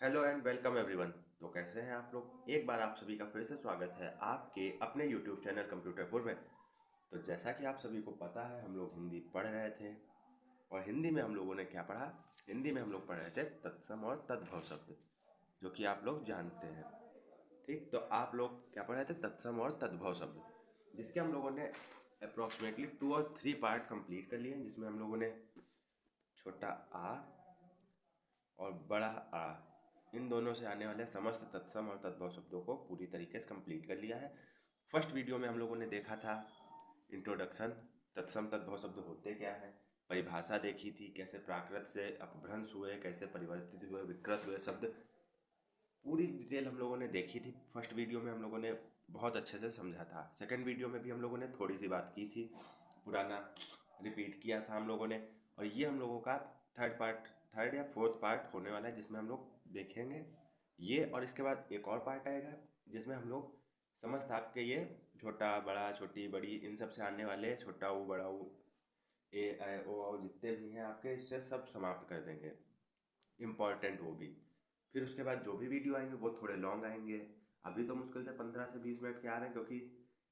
Hello and welcome everyone. तो कैसे हैं आप लोग? एक बार आप सभी का फिर से स्वागत है आपके अपने यूट्यूब चैनल कंप्यूटरपुर में। तो जैसा कि आप सभी को पता है, हम लोग हिंदी पढ़ रहे थे और हिंदी में हम लोगों ने क्या पढ़ा? हिंदी में हम लोग पढ़ रहे थे तत्सम और तद्भव शब्द, जो कि आप लोग जानते हैं। ठीक, तो आप लोग क्या पढ़ रहे थे? तत्सम और तद्भव शब्द, जिसके हम लोगों ने अप्रोक्सीमेटली 2 और 3 पार्ट कंप्लीट कर लिए हैं, जिसमें हम लोगों ने छोटा आ और बड़ा आ, इन दोनों से आने वाले समस्त तत्सम और तद्भव शब्दों को पूरी तरीके से कंप्लीट कर लिया है। फर्स्ट वीडियो में हम लोगों ने देखा था इंट्रोडक्शन, तत्सम तद्भव शब्द होते क्या है, परिभाषा देखी थी, कैसे प्राकृत से अपभ्रंश हुए, कैसे परिवर्तित हुए, विकृत हुए शब्द, पूरी डिटेल हम लोगों ने देखी थी। फर्स्ट वीडियो में हम लोगों ने बहुत अच्छे से समझा था। सेकंड वीडियो में भी हम लोगों ने थोड़ी सी बात की थी, पुराना रिपीट किया था हम लोगों ने। और ये हम लोगों का थर्ड या फोर्थ पार्ट होने वाला है, जिसमें हम लोग देखेंगे ये। और इसके बाद एक और पार्ट आएगा जिसमें हम लोग समस्त आपके ये छोटा बड़ा छोटी बड़ी इन सब से आने वाले छोटा ऊ बड़ा ऊ ए आई ओ औ जितने भी हैं आपके, इससे सब समाप्त कर देंगे, इम्पॉर्टेंट वो भी। फिर उसके बाद जो भी वीडियो आएंगे वो थोड़े लॉन्ग आएंगे। अभी तो मुश्किल से 15 से 20 मिनट के आ रहे हैं, क्योंकि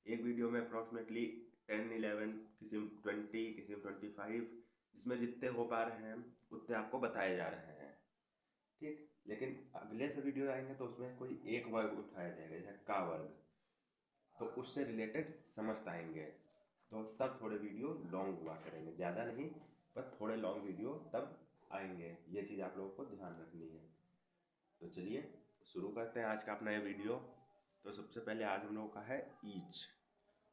एक वीडियो में अप्रॉक्सीमेटली 10, 11, किसी में 20, किसी में 25, जिसमें जितने हो पा रहे हैं उतने आपको बताए जा रहे हैं। ठीक, लेकिन अगले से वीडियो आएंगे तो उसमें कोई एक वर्ग उठाया जाएगा, जैसे का वर्ग, तो उससे रिलेटेड समस्त आएंगे। तो तब थोड़े वीडियो लॉन्ग हुआ करेंगे, ज़्यादा नहीं, पर थोड़े लॉन्ग वीडियो तब आएंगे। ये चीज़ आप लोगों को ध्यान रखनी है। तो चलिए शुरू करते हैं आज का अपना ये वीडियो। तो सबसे पहले आज हम लोगों का है ईच।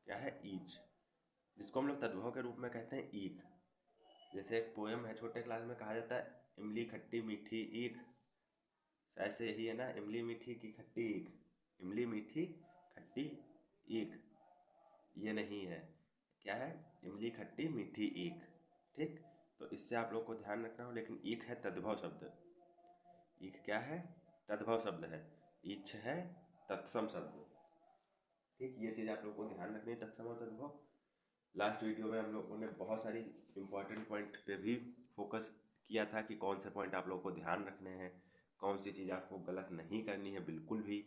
क्या है? ईच, जिसको हम लोग तद्भव के रूप में कहते हैं ईख। जैसे एक पोएम है, छोटे क्लास में कहा जाता है, इमली खट्टी मीठी ईख। ऐसे यही है ना, इमली मीठी की खट्टी ईख, इमली मीठी खट्टी ईख। ये नहीं है, क्या है? इमली खट्टी मीठी ईख। ठीक, तो इससे आप लोग को ध्यान रखना हो। लेकिन ईख है तद्भव शब्द, ईख क्या है? तद्भव शब्द है। ईच है तत्सम शब्द। ठीक, ये चीज़ आप लोग को ध्यान रखनी है, तत्सम और तद्भव। लास्ट वीडियो में हम लोगों ने बहुत सारी इंपॉर्टेंट पॉइंट पे भी फोकस किया था कि कौन से पॉइंट आप लोगों को ध्यान रखने हैं, कौन सी चीज़ आपको गलत नहीं करनी है बिल्कुल भी।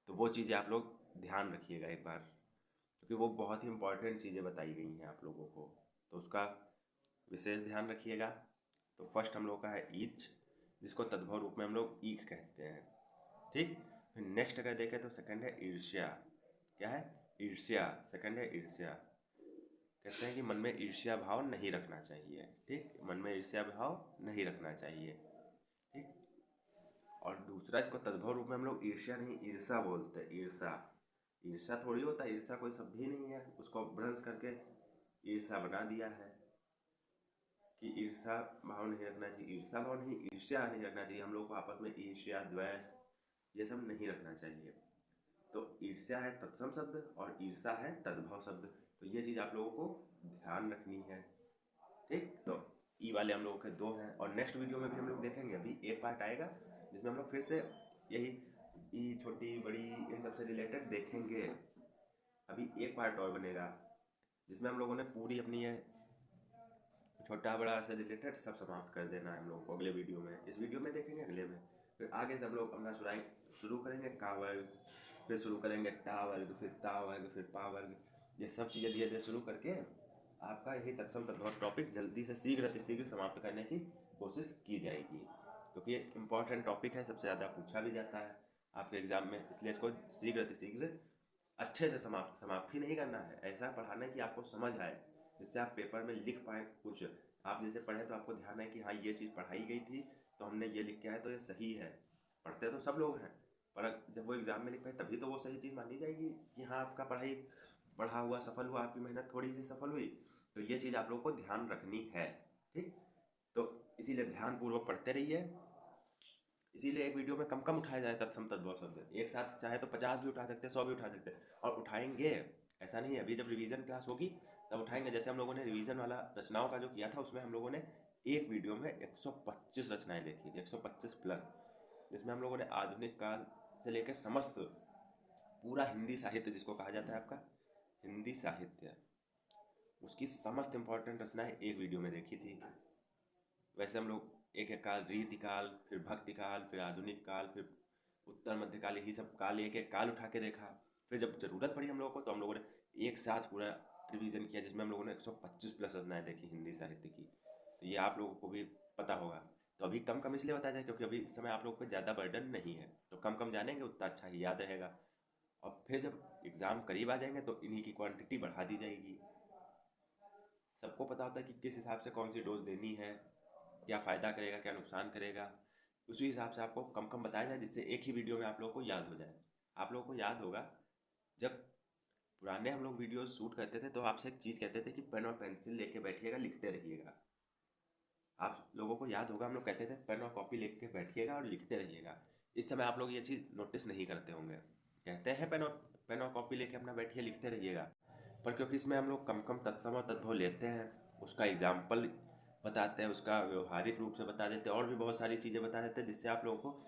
तो वो चीज़ें आप लोग ध्यान रखिएगा एक बार, क्योंकि वो बहुत ही इंपॉर्टेंट चीज़ें बताई गई हैं आप लोगों को, तो उसका विशेष ध्यान रखिएगा। तो फर्स्ट हम लोग का है ईच, जिसको तद्भव रूप में हम लोग ईख कहते हैं। ठीक, फिर नेक्स्ट अगर देखें तो सेकंड है ईर्ष्या। क्या है? ईर्ष्या। सेकंड है ईर्ष्या। कहते हैं कि मन में ईर्ष्या भाव नहीं रखना चाहिए। ठीक, मन में ईर्ष्या भाव नहीं रखना चाहिए। ठीक, और दूसरा, इसको तद्भव रूप में हम लोग ईर्ष्या नहीं ईर्षा बोलते हैं। ईर्षा, ईर्षा थोड़ी होता है, ईर्षा कोई शब्द ही नहीं है, उसको भ्रंश करके ईर्षा बना दिया है कि ईर्षा भाव नहीं रखना चाहिए। ईर्षा भाव नहीं, ईर्ष्या नहीं रखना चाहिए। हम लोग को आपस में ईर्ष्या द्वेष ये सब नहीं रखना चाहिए। तो ईर्ष्या है तत्सम शब्द और ईर्षा है तद्भव शब्द। तो ये चीज़ आप लोगों को ध्यान रखनी है। ठीक, तो ई वाले हम लोगों के दो हैं, और नेक्स्ट वीडियो में भी हम लोग देखेंगे। अभी एक पार्ट आएगा जिसमें हम लोग फिर से यही ई छोटी बड़ी इन सब से रिलेटेड देखेंगे। अभी एक पार्ट और बनेगा जिसमें हम लोगों ने पूरी अपनी ये छोटा बड़ा से रिलेटेड सब समाप्त कर देना है हम लोग को अगले वीडियो में। इस वीडियो में देखेंगे, अगले में फिर आगे से हम लोग अपना शुरू करेंगे का वर्ग, फिर शुरू करेंगे टा वर्ग, फिर ता वर्ग, फिर पा वर्ग। ये सब चीज़ें धीरे धीरे शुरू करके आपका यही तत्सम तद्भव टॉपिक जल्दी से शीघ्र समाप्त करने की कोशिश की जाएगी, क्योंकि ये इंपॉर्टेंट टॉपिक है, सबसे ज़्यादा पूछा भी जाता है आपके एग्जाम में। इसलिए इसको शीघ्र अच्छे से समाप्त ही नहीं करना है, ऐसा पढ़ाना है कि आपको समझ आए, जिससे आप पेपर में लिख पाए कुछ। आप जैसे पढ़े तो आपको ध्यान है कि हाँ ये चीज़ पढ़ाई गई थी, तो हमने ये लिख के आए तो ये सही है। पढ़ते तो सब लोग हैं, पर जब वो एग्ज़ाम में लिख पाए तभी तो वो सही चीज़ मानी जाएगी कि हाँ आपका पढ़ा हुआ सफल हुआ, आपकी मेहनत थोड़ी सी सफल हुई। तो ये चीज़ आप लोग को ध्यान रखनी है। ठीक, तो इसीलिए ध्यानपूर्वक पढ़ते रहिए। इसीलिए एक वीडियो में कम कम उठाया जाए तत्सम तद्भव शब्द, एक साथ चाहे तो 50 भी उठा सकते हैं, 100 भी उठा सकते हैं, और उठाएंगे। ऐसा नहीं है, अभी जब रिवीजन क्लास होगी तब उठाएंगे। जैसे हम लोगों ने रिवीजन वाला रचनाओं का जो किया था, उसमें हम लोगों ने एक वीडियो में 125 रचनाएं देखी थी, 125 प्लस, जिसमें हम लोगों ने आधुनिक काल से लेकर समस्त पूरा हिंदी साहित्य, जिसको कहा जाता है आपका हिंदी साहित्य, उसकी समस्त इंपॉर्टेंट रचनाएं एक वीडियो में देखी थी। वैसे हम लोग एक एक काल, रीति काल, फिर भक्ति काल, फिर आधुनिक काल, फिर उत्तर मध्यकाल, यही सब काल एक एक काल उठा के देखा। फिर जब ज़रूरत पड़ी हम लोगों को तो हम लोगों ने एक साथ पूरा रिवीजन किया, जिसमें हम लोगों ने 125 प्लस रचनाएँ देखी हिंदी साहित्य की। तो ये आप लोगों को भी पता होगा। तो अभी कम कम इसलिए बताया जाए क्योंकि अभी इस समय आप लोगों पे ज़्यादा बर्डन नहीं है, तो कम कम जानेंगे उतना अच्छा ही याद रहेगा। और फिर जब एग्ज़ाम करीब आ जाएंगे तो इन्हीं की क्वांटिटी बढ़ा दी जाएगी। सबको पता होता है कि किस हिसाब से कौन सी डोज देनी है, क्या फ़ायदा करेगा, क्या नुकसान करेगा। उसी हिसाब से आपको कम कम बताया जाए, जिससे एक ही वीडियो में आप लोगों को याद हो जाए। आप लोगों को याद होगा, जब पुराने हम लोग वीडियो शूट करते थे तो आपसे एक चीज़ कहते थे कि पेन और पेंसिल लेके बैठिएगा, लिखते रहिएगा। आप लोगों को याद होगा, हम लोग कहते थे पेन और कॉपी लेके बैठिएगा और लिखते रहिएगा। इस समय आप लोग ये चीज़ नोटिस नहीं करते होंगे। कहते हैं पेन और कॉपी लेके अपना बैठिए, लिखते रहिएगा, पर क्योंकि इसमें हम लोग कम कम तत्सम और तद्भव लेते हैं, उसका एग्जाम्पल बताते हैं, उसका व्यवहारिक रूप से बता देते हैं, और भी बहुत सारी चीज़ें बता देते हैं, जिससे आप लोगों को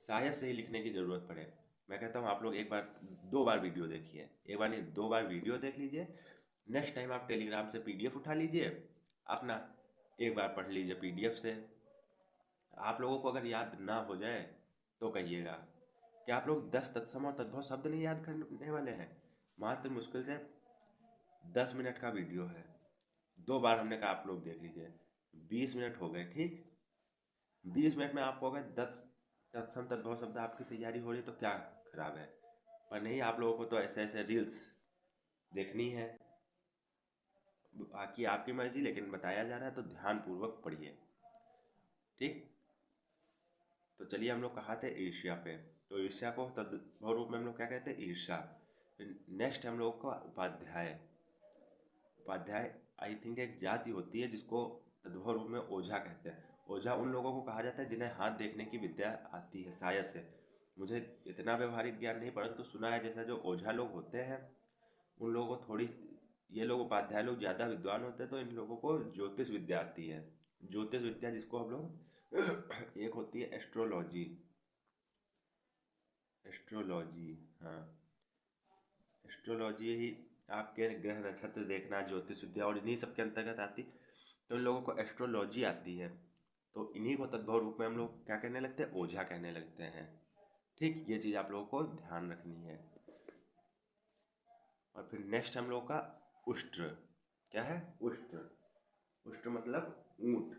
शायद से ही लिखने की ज़रूरत पड़े। मैं कहता हूँ आप लोग एक बार 2 बार वीडियो देखिए, एक बार नहीं 2 बार वीडियो देख लीजिए। नेक्स्ट टाइम आप टेलीग्राम से PDF उठा लीजिए, अपना एक बार पढ़ लीजिए PDF से। आप लोगों को अगर याद ना हो जाए तो कहिएगा। क्या आप लोग 10 तत्सम और तद्भव शब्द नहीं याद करने वाले हैं? मात्र मुश्किल से 10 मिनट का वीडियो है, 2 बार हमने कहा आप लोग देख लीजिए, 20 मिनट हो गए। ठीक, 20 मिनट में आपको अगर 10 तत्सम तद्भव शब्द आपकी तैयारी हो रही तो क्या खराब है। पर नहीं, आप लोगों को तो ऐसे ऐसे रील्स देखनी है, बाकी आपकी मर्जी, लेकिन बताया जा रहा है तो ध्यानपूर्वक पढ़िए। ठीक, तो चलिए हम लोग कहाँ थे, ईर्ष्या पे। तो ईर्ष्या को तद्भव रूप में हम लोग क्या कहते हैं, ईर्ष्या। नेक्स्ट हम लोग का उपाध्याय। उपाध्याय आई थिंक एक जाति होती है जिसको तद्भव रूप में ओझा कहते हैं। ओझा उन लोगों को कहा जाता है जिन्हें हाथ देखने की विद्या आती है शायद से। मुझे इतना व्यवहारिक ज्ञान नहीं, परंतु सुना है जैसा जो ओझा लोग होते हैं उन लोगों को थोड़ी, ये लोग उपाध्याय लोग ज़्यादा विद्वान होते हैं, तो इन लोगों को ज्योतिष विद्या आती है। ज्योतिष विद्या जिसको हम लोग एक होती है एस्ट्रोलॉजी। एस्ट्रोलॉजी, हाँ, एस्ट्रोलॉजी ही आपके ग्रह नक्षत्र देखना, ज्योतिष विद्या, और इन्हीं सब के अंतर्गत आती। तो इन लोगों को एस्ट्रोलॉजी आती है, तो इन्हीं को तद्भव रूप में हम लोग क्या कहने लगते हैं, ओझा कहने लगते हैं। ठीक, ये चीज़ आप लोगों को ध्यान रखनी है। और फिर नेक्स्ट हम लोग का उष्ट्र। क्या है, उष्ट्र। उष्ट्र मतलब ऊंट।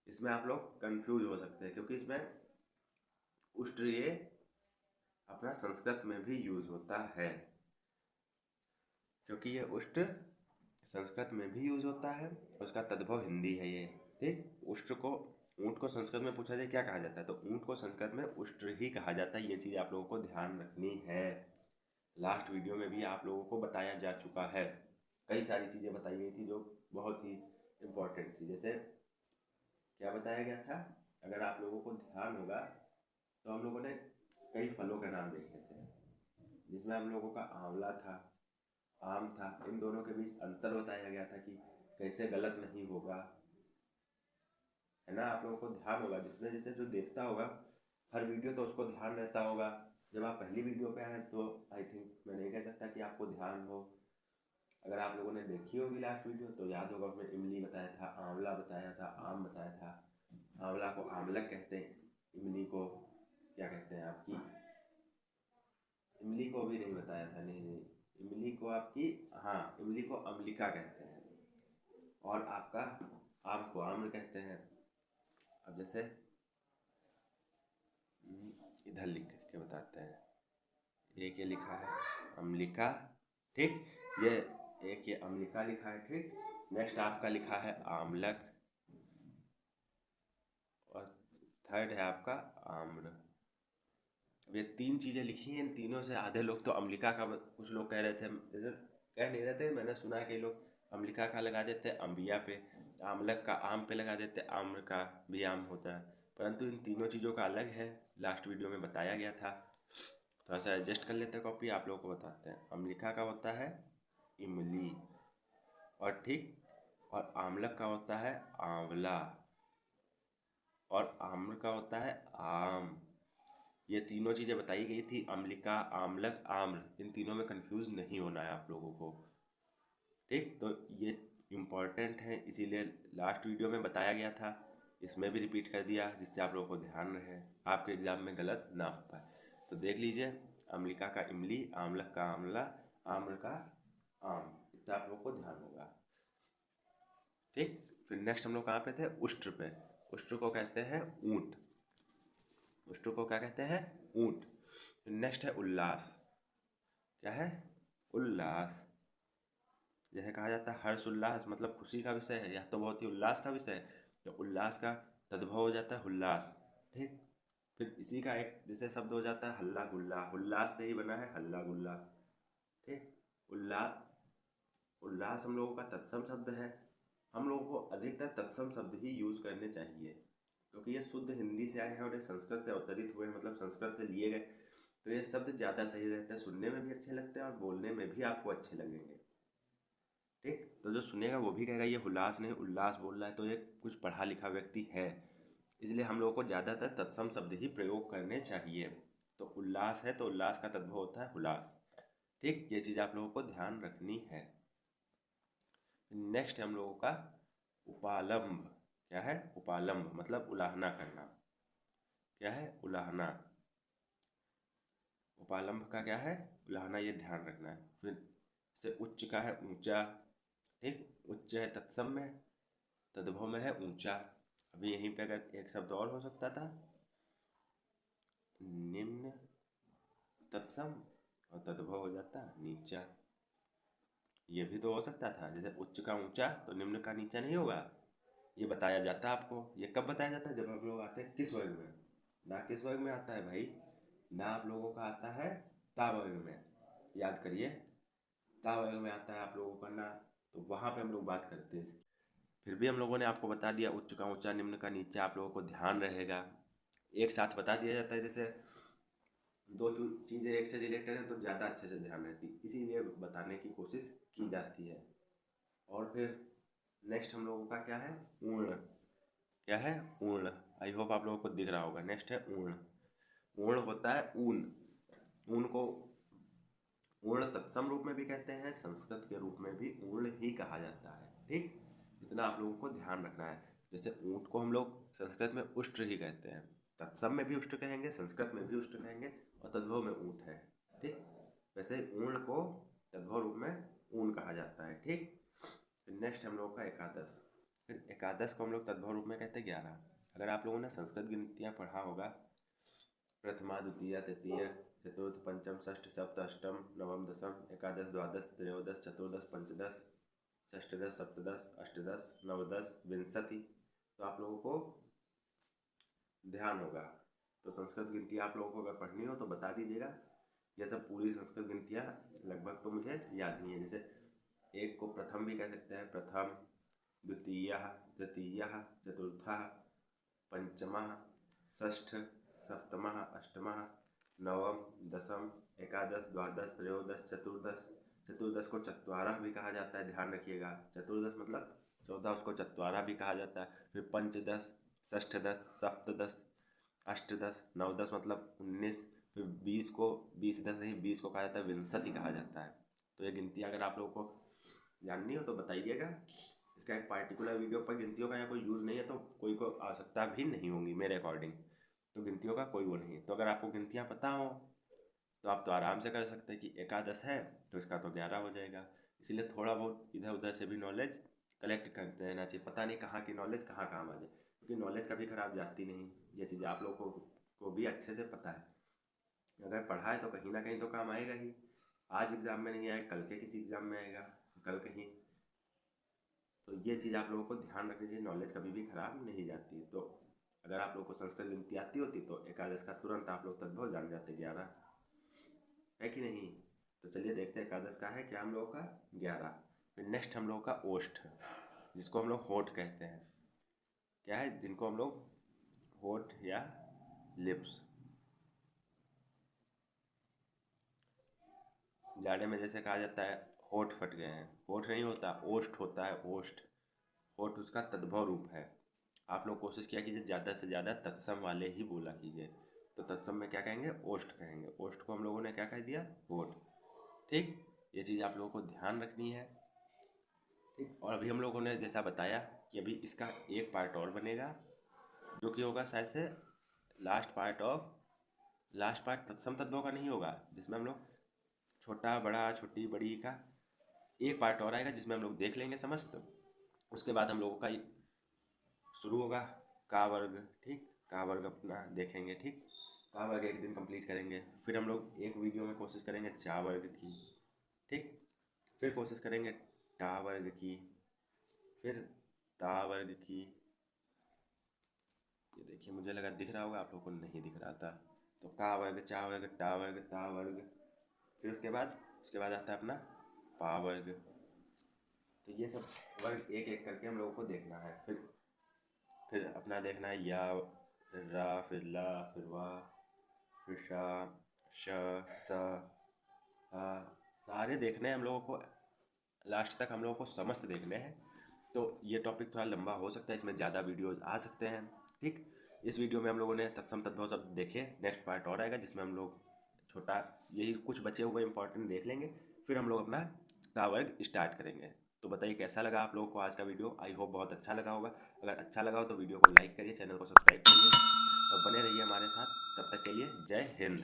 इसमें आप लोग कंफ्यूज हो सकते हैं क्योंकि इसमें उष्ट्र ये अपना संस्कृत में भी यूज होता है, क्योंकि ये उष्ट्र संस्कृत में भी यूज होता है, उसका तद्भव हिंदी है ये। ठीक, उष्ट्र को, ऊंट को संस्कृत में पूछा जाए क्या कहा जाता है, तो ऊंट को संस्कृत में उष्ट्र ही कहा जाता है। ये चीज़ आप लोगों को ध्यान रखनी है। लास्ट वीडियो में भी आप लोगों को बताया जा चुका है, कई सारी चीज़ें बताई गई थी जो बहुत ही इम्पोर्टेंट थी। जैसे क्या बताया गया था, अगर आप लोगों को ध्यान होगा तो हम लोगों ने कई फलों के नाम देखे थे, जिसमें हम लोगों का आंवला था, आम था, इन दोनों के बीच अंतर बताया गया था कि कैसे गलत नहीं होगा, है ना। आप लोगों को ध्यान होगा, जिसने जैसे जो देखता होगा हर वीडियो तो उसको ध्यान रहता होगा। जब आप पहली वीडियो पे आए तो आई थिंक मैं नहीं कह सकता कि आपको ध्यान हो। अगर आप लोगों ने देखी होगी लास्ट वीडियो तो याद होगा, उसमें इमली बताया था, आंवला बताया था, आम बताया था। आंवला को आमलक कहते हैं, इमली को क्या कहते हैं आपकी, इमली को भी नहीं बताया था, नहीं नहीं, इमली को आपकी, हाँ, इमली को अम्लिका कहते हैं, और आपका आम को आम्र कहते हैं। अब जैसे इधर लिख के बताते हैं, एक ये लिखा है अम्लिका, ठीक, ये एक ये अम्लिका लिखा है, ठीक। नेक्स्ट आपका लिखा है आमलक, और थर्ड है आपका आम्र। अब ये 3 चीज़ें लिखी हैं, इन तीनों से आधे लोग तो अम्लिका का, कुछ लोग कह रहे थे, जैसे कह नहीं रहे थे, मैंने सुना है कि लोग अम्लिका का लगा देते हैं अम्बिया पे, आमलक का आम पे लगा देते, आम्र का भी आम होता है, परंतु इन तीनों चीज़ों का अलग है, लास्ट वीडियो में बताया गया था। थोड़ा सा एडजस्ट कर लेते हैं कॉपी, आप लोगों को बताते हैं। अम्लिका का होता है इमली, और ठीक, और आमलक का होता है आंवला, और आम्र का होता है आम। ये तीनों चीज़ें बताई गई थी, अम्लिका, आमलक, आम्र, इन तीनों में कंफ्यूज नहीं होना है आप लोगों को। ठीक, तो ये इम्पॉर्टेंट है, इसीलिए लास्ट वीडियो में बताया गया था। इसमें भी रिपीट कर दिया जिससे आप लोगों को ध्यान रहे, आपके एग्जाम में गलत ना हो पाए। तो देख लीजिए, अम्लिका का इमली, आमलक का आंवला, आम्र का आम, इतना आप लोगों को ध्यान होगा। ठीक, फिर नेक्स्ट हम लोग कहाँ पे थे? उष्ट्र पे। उष्ट्र को कहते हैं ऊंट। उष्ट्र को क्या कहते हैं? ऊंट। फिर नेक्स्ट है उल्लास। क्या है? उल्लास। जैसे कहा जाता है हर्ष उल्लास, मतलब खुशी का विषय है, यह तो बहुत ही उल्लास का विषय है, तो उल्लास का तद्भव हो जाता है उल्लास। ठीक, फिर इसी का एक जैसे शब्द हो जाता है हल्ला गुल्ला, उल्लास से ही बना है हल्ला गुल्ला। ठीक, उल्लास, उल्लास हम लोगों का तत्सम शब्द है। हम लोगों को अधिकतर तत्सम शब्द ही यूज करने चाहिए, क्योंकि ये शुद्ध हिंदी से आए हैं और ये संस्कृत से अवतरित हुए हैं, मतलब संस्कृत से लिए गए, तो ये शब्द ज़्यादा सही रहते हैं, सुनने में भी अच्छे लगते हैं और बोलने में भी आपको अच्छे लगेंगे। ठीक, तो जो सुनेगा वो भी कहेगा ये हुल्लास नहीं उल्लास बोल रहा है, तो ये कुछ पढ़ा लिखा व्यक्ति है। इसलिए हम लोगों को ज़्यादातर तत्सम शब्द ही प्रयोग करने चाहिए। तो उल्लास है तो उल्लास का तद्भव होता है हुलास। ठीक, ये चीज़ आप लोगों को ध्यान रखनी है। नेक्स्ट है हम लोगों का उपालंब। क्या है? उपालंब मतलब उलाहना करना। क्या है? उलाहना। उपालंब का क्या है? उलाहना, ये ध्यान रखना है। फिर से उच्च का है ऊंचा। ठीक, उच्च है तत्सम में, तद्भव में है ऊंचा। अभी यहीं पे अगर एक शब्द और हो सकता था, निम्न तत्सम, और तद्भव हो जाता नीचा। ये भी तो हो सकता था, जैसे उच्च का ऊंचा तो निम्न का नीचा नहीं होगा, ये बताया जाता है आपको। ये कब बताया जाता है? जब आप लोग आते हैं किस वर्ग में, ना किस वर्ग में आता है भाई, ना आप लोगों का आता है ता वर्ग में। याद करिए, ता वर्ग में आता है आप लोगों का ना, तो वहाँ पे हम लोग बात करते हैं इसकी। फिर भी हम लोगों ने आपको बता दिया उच्च का ऊंचा निम्न का नीचा आप लोगों को ध्यान रहेगा, एक साथ बता दिया जाता है। जैसे दो चीज़ें एक से रिलेटेड है तो ज़्यादा अच्छे से ध्यान रहती, इसीलिए बताने की कोशिश की जाती है। और फिर नेक्स्ट हम लोगों का क्या है? ऊर्ण। क्या है? ऊर्ण। आई होप आप लोगों को दिख रहा होगा। नेक्स्ट है ऊर्ण। ऊर्ण होता है ऊन। ऊन को ऊर्ण तत्सम रूप में भी कहते हैं, संस्कृत के रूप में भी ऊर्ण ही कहा जाता है। ठीक, इतना आप लोगों को ध्यान रखना है। जैसे ऊंट को हम लोग संस्कृत में उष्ट्र ही कहते हैं, तत्सम में भी उष्ट्र कहेंगे, संस्कृत में भी उष्ट्र कहेंगे, और तद्भव में ऊंट है। ठीक, वैसे ऊर्ण को तद्भव रूप में ऊन कहा जाता है। ठीक, फिर नेक्स्ट हम लोगों का एकादश। फिर एकादश को हम लोग तद्भव रूप में कहते हैं 11। अगर आप लोगों ने संस्कृत गिनतियाँ पढ़ा होगा, प्रथमा द्वितीय तृतीय चतुर्थ पंचम षष्ठ सप्त अष्टम नवम दसम एकादश द्वादश त्रयोदश चतुर्दश पंचदश षष्ठदश सप्तदश अष्टदश नवदश विंशति, तो आप लोगों को ध्यान होगा। तो संस्कृत गिनती आप लोगों को अगर पढ़नी हो तो बता दीजिएगा। ये सब पूरी संस्कृत गिनतियाँ लगभग तो मुझे याद नहीं है। जैसे एक को प्रथम भी कह सकते हैं, प्रथम, द्वितीय, तृतीय, चतुर्थ, पंचम, षष्ठ, सप्तम, अष्टम, नवम, दसम, एकादश, द्वादश, त्रयोदश, चतुर्दश। चतुर्दश को चत्वारह भी कहा जाता है, ध्यान रखिएगा। चतुर्दश मतलब 14, उसको चत्वारह भी कहा जाता है। फिर पंचदश, षष्ठदश, सप्तदश, अष्टदश, नवदश मतलब 19। फिर 20 को 20 दश नहीं 20 को कहा जाता है विंशति कहा जाता है। तो ये गिनती अगर आप लोगों को जाननी हो तो बताइएगा। इसका एक पार्टिकुलर वीडियो पर गिनतियों का या कोई यूज़ नहीं है, तो कोई को आवश्यकता भी नहीं होगी मेरे अकॉर्डिंग, तो गिनतियों का कोई वो नहीं है। तो अगर आपको गिनतियाँ पता हो तो आप तो आराम से कर सकते हैं कि एकादश है तो इसका तो 11 हो जाएगा। इसीलिए थोड़ा बहुत इधर उधर से भी नॉलेज कलेक्ट करते रहना चाहिए, पता नहीं कहाँ की नॉलेज कहाँ काम आ जाए, क्योंकि नॉलेज कभी खराब जाती नहीं। ये चीज़ आप लोगों को भी अच्छे से पता है, अगर पढ़ा है तो कहीं ना कहीं तो काम आएगा ही। आज एग्ज़ाम में नहीं आए, कल के किसी एग्ज़ाम में आएगा, कल कहीं। तो ये चीज़ आप लोगों को ध्यान रखनी चाहिए, नॉलेज कभी भी खराब नहीं जाती। तो अगर आप लोगों को संस्कृत गिनती आती होती तो एकादश का तुरंत आप लोग तद्भव जान जाते 11, है कि नहीं। तो चलिए देखते हैं एकादश का है क्या हम लोगों का 11। फिर नेक्स्ट हम लोगों का ओष्ठ, जिसको हम लोग होठ कहते हैं। क्या है? जिनको हम लोग होठ या लिप्स, जाड़े में जैसे कहा जाता है होठ फट गए हैं, होठ नहीं होता, ओष्ठ होता है, ओष्ठ। होठ उसका तद्भव रूप है। आप लोग कोशिश किया कीजिए ज़्यादा से ज़्यादा तत्सम वाले ही बोला कीजिए। तो तत्सम में क्या कहेंगे? ओष्ठ कहेंगे। ओष्ठ को हम लोगों ने क्या कह दिया? होठ। ठीक, ये चीज़ आप लोगों को ध्यान रखनी है। ठीक, और अभी हम लोगों ने जैसा बताया कि अभी इसका एक पार्ट और बनेगा, जो कि होगा शायद से लास्ट पार्ट तत्सम तद्भव का नहीं होगा, जिसमें हम लोग छोटा बड़ा छोटी बड़ी का एक पार्ट और आएगा जिसमें हम लोग देख लेंगे समस्त। उसके बाद हम लोगों का शुरू होगा का वर्ग। ठीक, का वर्ग अपना देखेंगे। ठीक, का वर्ग एक दिन कंप्लीट करेंगे। फिर हम लोग एक वीडियो में कोशिश करेंगे चा वर्ग की। ठीक, फिर कोशिश करेंगे टा वर्ग की, फिर ता वर्ग की। ये देखिए, मुझे लगा दिख रहा होगा, आप लोगों को नहीं दिख रहा था। तो का वर्ग, चा वर्ग, टा वर्ग, ता वर्ग। फिर उसके बाद आता है अपना पा वर्ग। तो ये सब वर्ग एक एक करके हम लोगों को देखना है। फिर अपना देखना है या, फिर रा, फिर ला, फिर वा, फिर शा, श, स, हा। सारे देखने हैं हम लोगों को, लास्ट तक हम लोगों को समस्त देखने हैं। तो ये टॉपिक थोड़ा लंबा हो सकता है, इसमें ज़्यादा वीडियोज आ सकते हैं। ठीक, इस वीडियो में हम लोगों ने तत्सम तद्भव सब देखे। नेक्स्ट पार्ट और आएगा जिसमें हम लोग छोटा यही कुछ बचे हुए इंपॉर्टेंट देख लेंगे। फिर हम लोग अपना का वर्ग स्टार्ट करेंगे। तो बताइए कैसा लगा आप लोगों को आज का वीडियो। आई होप बहुत अच्छा लगा होगा। अगर अच्छा लगा हो तो वीडियो को लाइक करिए, चैनल को सब्सक्राइब करिए और बने रहिए हमारे साथ। तब तक के लिए जय हिंद।